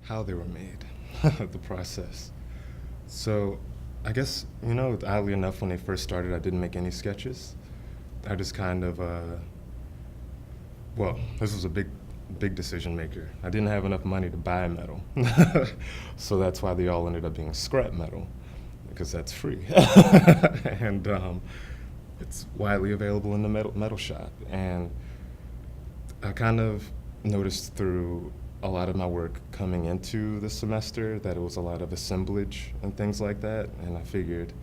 how they were made, the process. So, I guess, oddly enough, when they first started, I didn't make any sketches. I just kind of, well, this was a big decision maker. I didn't have enough money to buy metal. So that's why they all ended up being scrap metal, because that's free. And it's widely available in the metal shop. And I kind of noticed through a lot of my work coming into the semester that it was a lot of assemblage and things like that. And I figured,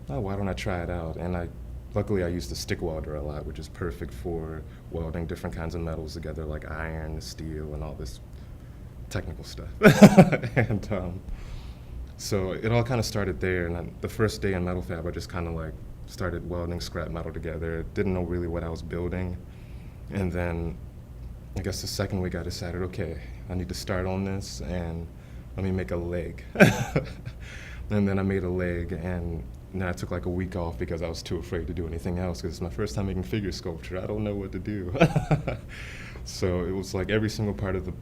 oh, why don't I try it out? And luckily I used the stick welder a lot, which is perfect for welding different kinds of metals together, like iron, steel, and all this technical stuff. And so it all kind of started there. And then the first day in Metal Fab, I just kind of like started welding scrap metal together. Didn't know really what I was building. And then I guess the second week I decided, okay, I need to start on this and let me make a leg. And then I made a leg, and then I took like a week off because I was too afraid to do anything else because it's my first time making figure sculpture. I don't know what to do. So it was like every single part of the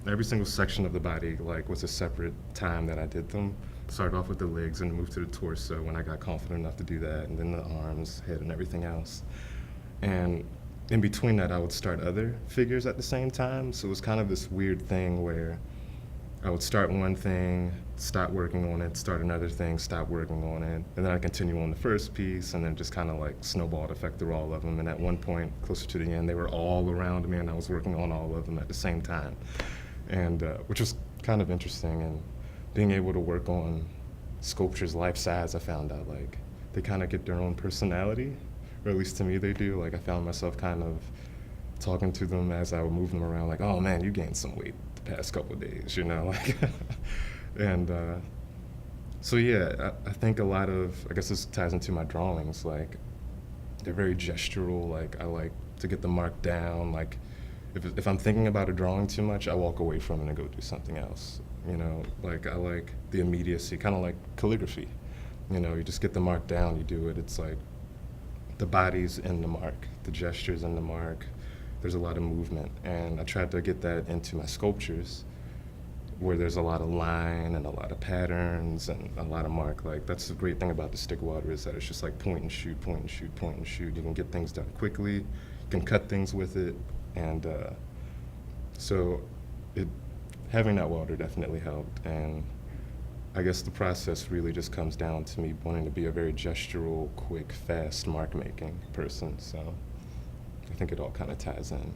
every single section of the body like was a separate time that I did them. Started off with the legs and moved to the torso when I got confident enough to do that, and then the arms, head, and everything else. And in between that, I would start other figures at the same time. So it was kind of this weird thing where I would start one thing, stop working on it, start another thing, stop working on it, and then I continue on the first piece, and then just kind of like snowballed effect through all of them. And at one point, closer to the end, they were all around me, and I was working on all of them at the same time, and which was kind of interesting. And being able to work on sculptures life size, I found out like they kind of get their own personality, or at least to me they do. Like I found myself kind of talking to them as I would move them around, like, oh man, you gained some weight the past couple of days, like. And so yeah, I think a lot of, I guess this ties into my drawings, like they're very gestural. Like I like to get the mark down. Like if I'm thinking about a drawing too much, I walk away from it and go do something else. Like I like the immediacy, kind of like calligraphy. You just get the mark down, you do it. It's like the body's in the mark, the gesture's in the mark. There's a lot of movement, and I tried to get that into my sculptures, where there's a lot of line and a lot of patterns and a lot of mark. Like that's the great thing about the stick welder is that it's just like point and shoot, point and shoot, point and shoot. You can get things done quickly, you can cut things with it, and so having that welder definitely helped. And I guess the process really just comes down to me wanting to be a very gestural, quick, fast mark making person. So I think it all kind of ties in.